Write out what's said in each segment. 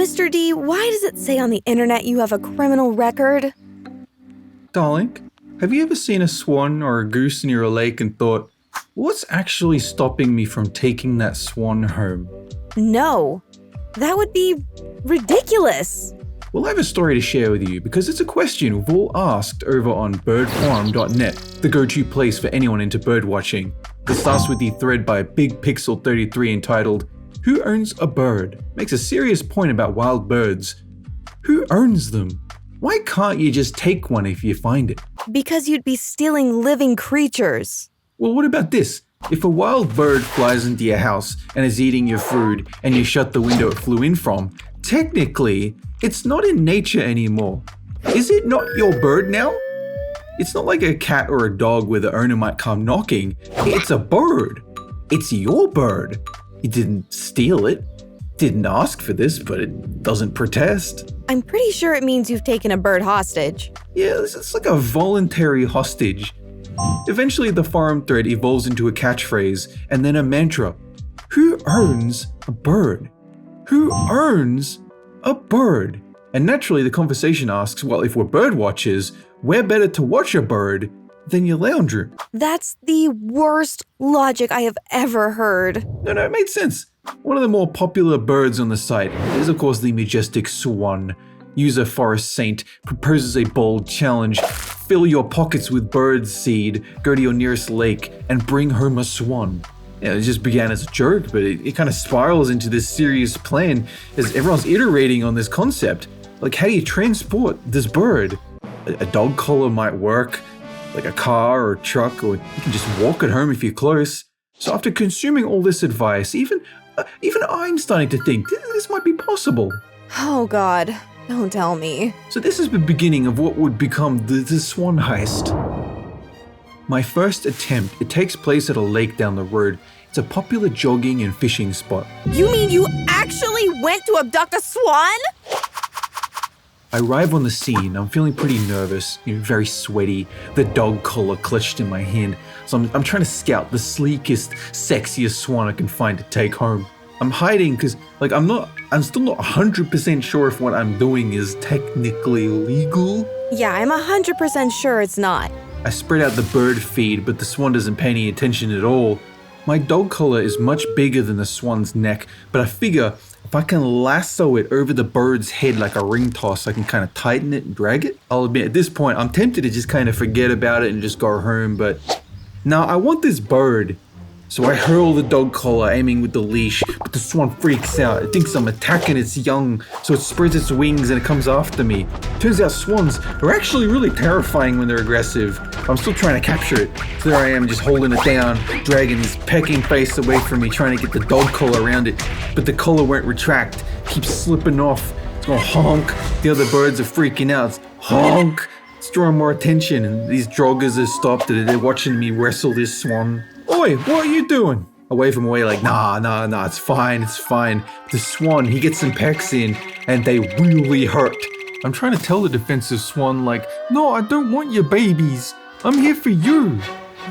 Mr. D, why does it say on the internet you have a criminal record? Darling, have you ever seen a swan or a goose near a lake and thought, what's actually stopping me from taking that swan home? No. That would be ridiculous. Well, I have a story to share with you because it's a question we've all asked over on birdforum.net, the go-to place for anyone into birdwatching. It starts with the thread by Big Pixel 33 entitled, Who Owns a Bird? Makes a serious point about wild birds. Who owns them? Why can't you just take one if you find it? Because you'd be stealing living creatures. Well, what about this? If a wild bird flies into your house and is eating your food and you shut the window it flew in from, technically, it's not in nature anymore. Is it not your bird now? It's not like a cat or a dog where the owner might come knocking. It's a bird. It's your bird. You didn't steal it. Didn't ask for this, but it doesn't protest. I'm pretty sure it means you've taken a bird hostage. Yeah, it's like a voluntary hostage. Eventually, the forum thread evolves into a catchphrase and then a mantra. Who owns a bird? Who owns a bird? And naturally, the conversation asks, well, if we're bird watchers, where better to watch a bird than your lounge room? That's the worst logic I have ever heard. No, it made sense. One of the more popular birds on the site is, of course, the majestic swan. User Forest Saint proposes a bold challenge. Fill your pockets with bird seed, go to your nearest lake, and bring home a swan. It just began as a joke, but it kind of spirals into this serious plan as everyone's iterating on this concept. Like, how do you transport this bird? A dog collar might work, like a car or a truck, or you can just walk it home if you're close. So after consuming all this advice, even I'm starting to think this might be possible. Oh God, don't tell me. So this is the beginning of what would become the Swan Heist. My first attempt, it takes place at a lake down the road. It's a popular jogging and fishing spot. You mean you actually went to abduct a swan? I arrive on the scene. I'm feeling pretty nervous, very sweaty, the dog collar clutched in my hand. So I'm trying to scout the sleekest, sexiest swan I can find to take home. I'm hiding because, I'm still not 100% sure if what I'm doing is technically legal. Yeah, I'm 100% sure it's not. I spread out the bird feed, but the swan doesn't pay any attention at all. My dog collar is much bigger than the swan's neck, but I figure if I can lasso it over the bird's head like a ring toss, I can kind of tighten it and drag it. I'll admit, at this point, I'm tempted to just kind of forget about it and just go home, but now I want this bird. So I hurl the dog collar, aiming with the leash, but the swan freaks out. It thinks I'm attacking its young, so it spreads its wings and it comes after me. Turns out swans are actually really terrifying when they're aggressive. I'm still trying to capture it. So there I am, just holding it down, dragging this pecking face away from me, trying to get the dog collar around it. But the collar won't retract, keeps slipping off. It's going honk. The other birds are freaking out. It's honk. It's drawing more attention, and these joggers have stopped it. They're watching me wrestle this swan. Oi, what are you doing? I wave him away like, nah, it's fine. The swan, he gets some pecks in, and they really hurt. I'm trying to tell the defensive swan like, no, I don't want your babies. I'm here for you.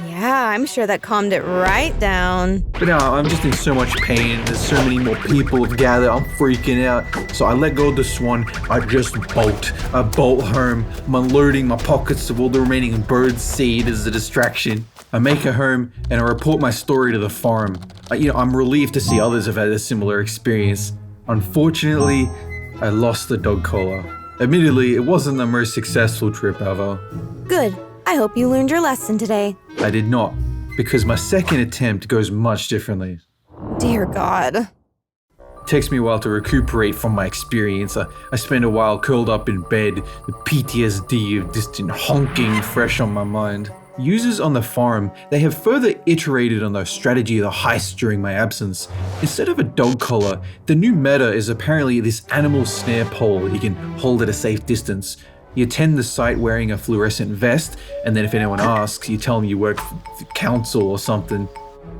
Yeah, I'm sure that calmed it right down. But now I'm just in so much pain. There's so many more people have gathered. I'm freaking out. So I let go of the swan. I just bolt. I bolt home. I'm unloading my pockets of all the remaining bird seed as a distraction. I make it home and I report my story to the forum. I'm relieved to see others have had a similar experience. Unfortunately, I lost the dog collar. Admittedly, it wasn't the most successful trip ever. Good. I hope you learned your lesson today. I did not, because my second attempt goes much differently. Dear God. It takes me a while to recuperate from my experience. I spend a while curled up in bed, the PTSD of distant honking fresh on my mind. Users on the forum, they have further iterated on the strategy of the heist during my absence. Instead of a dog collar, the new meta is apparently this animal snare pole you can hold at a safe distance. You attend the site wearing a fluorescent vest, and then if anyone asks, you tell them you work for the council or something.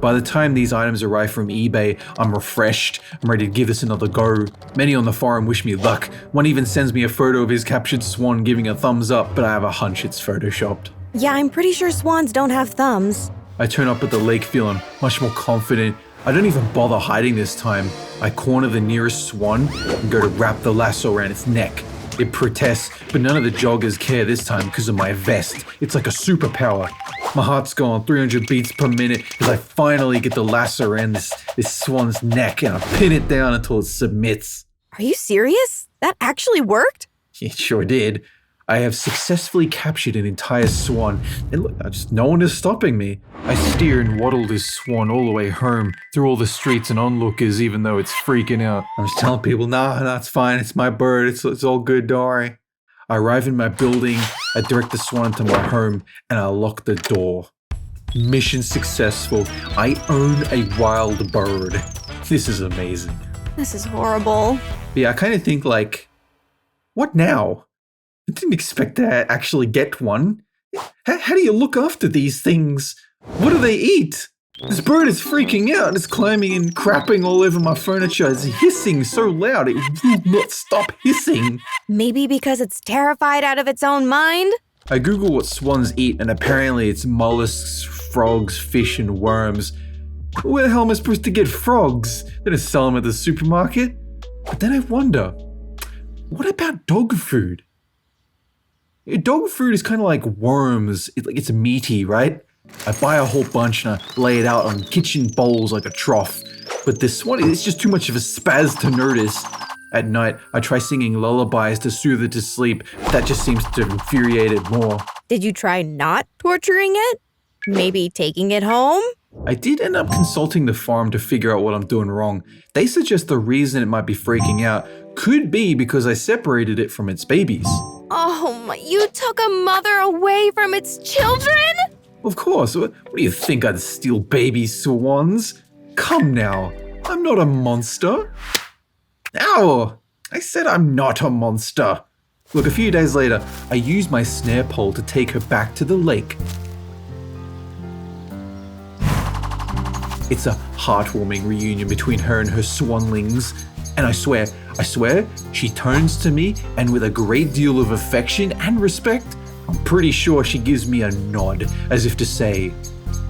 By the time these items arrive from eBay, I'm refreshed. I'm ready to give this another go. Many on the forum wish me luck. One even sends me a photo of his captured swan giving a thumbs up, but I have a hunch it's photoshopped. Yeah, I'm pretty sure swans don't have thumbs. I turn up at the lake feeling much more confident. I don't even bother hiding this time. I corner the nearest swan and go to wrap the lasso around its neck. It protests, but none of the joggers care this time because of my vest. It's like a superpower. My heart's going 300 beats per minute as I finally get the lasso around this swan's neck and I pin it down until it submits. Are you serious? That actually worked? It sure did. I have successfully captured an entire swan, and look, no one is stopping me. I steer and waddle this swan all the way home, through all the streets and onlookers, even though it's freaking out. I'm just telling people, nah, it's fine, it's my bird, it's all good, don't worry. I arrive in my building, I direct the swan to my home, and I lock the door. Mission successful. I own a wild bird. This is amazing. This is horrible. But yeah, I kind of think like, what now? I didn't expect to actually get one. How do you look after these things? What do they eat? This bird is freaking out. It's climbing and crapping all over my furniture. It's hissing so loud it will not stop hissing. Maybe because it's terrified out of its own mind? I Google what swans eat and apparently it's mollusks, frogs, fish, and worms. Where the hell am I supposed to get frogs? They don't sell them at the supermarket. But then I wonder, what about dog food? Dog food is kind of like worms. It's meaty, right? I buy a whole bunch and I lay it out on kitchen bowls like a trough. But this one, it's just too much of a spaz to notice. At night, I try singing lullabies to soothe it to sleep. That just seems to infuriate it more. Did you try not torturing it? Maybe taking it home? I did end up consulting the farm to figure out what I'm doing wrong. They suggest the reason it might be freaking out could be because I separated it from its babies. Oh my, you took a mother away from its children? Of course, what do you think I'd steal baby swans? Come now, I'm not a monster. Ow! I said I'm not a monster. Look, a few days later, I used my snare pole to take her back to the lake. It's a heartwarming reunion between her and her swanlings. And I swear, she turns to me and with a great deal of affection and respect, I'm pretty sure she gives me a nod as if to say,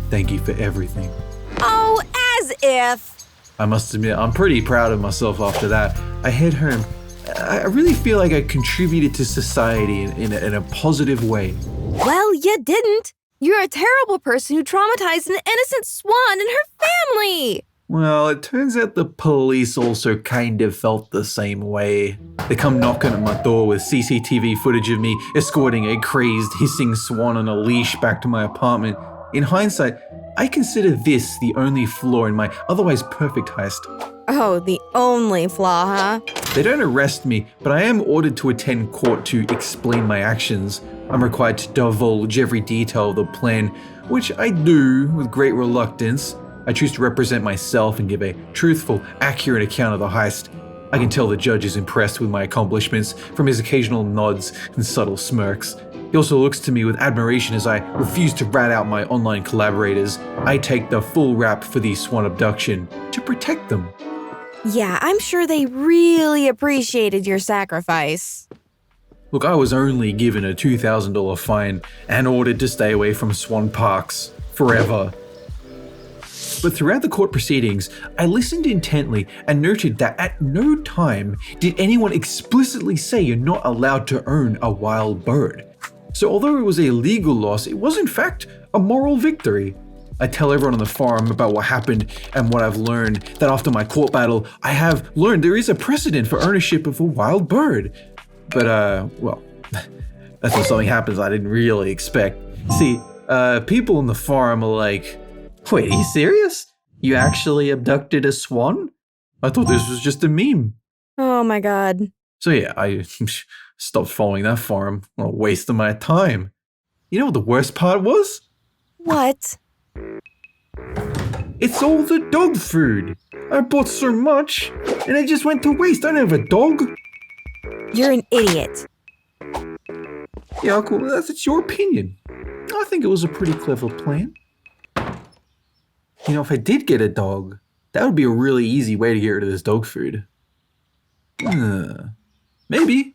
thank you for everything. Oh, as if. I must admit, I'm pretty proud of myself after that. I head home. I really feel like I contributed to society in a positive way. Well, you didn't. You're a terrible person who traumatized an innocent swan and her family. Well, it turns out the police also kind of felt the same way. They come knocking at my door with CCTV footage of me escorting a crazed, hissing swan on a leash back to my apartment. In hindsight, I consider this the only flaw in my otherwise perfect heist. Oh, the only flaw, huh? They don't arrest me, but I am ordered to attend court to explain my actions. I'm required to divulge every detail of the plan, which I do with great reluctance. I choose to represent myself and give a truthful, accurate account of the heist. I can tell the judge is impressed with my accomplishments from his occasional nods and subtle smirks. He also looks to me with admiration as I refuse to rat out my online collaborators. I take the full rap for the swan abduction to protect them. Yeah, I'm sure they really appreciated your sacrifice. Look, I was only given a $2,000 fine and ordered to stay away from swan parks forever. But throughout the court proceedings, I listened intently and noted that at no time did anyone explicitly say you're not allowed to own a wild bird. So although it was a legal loss, it was in fact a moral victory. I tell everyone on the farm about what happened and what I've learned, that after my court battle, I have learned there is a precedent for ownership of a wild bird. But, well, that's when something happens I didn't really expect. See, people on the farm are like, wait, are you serious? You actually abducted a swan? I thought this was just a meme. Oh my god. So yeah, I stopped following that farm. What a waste of my time. You know what the worst part was? What? It's all the dog food. I bought so much, and it just went to waste. I don't have a dog. You're an idiot. Yeah, cool. That's your opinion. I think it was a pretty clever plan. You know, if I did get a dog, that would be a really easy way to get rid of this dog food. Maybe.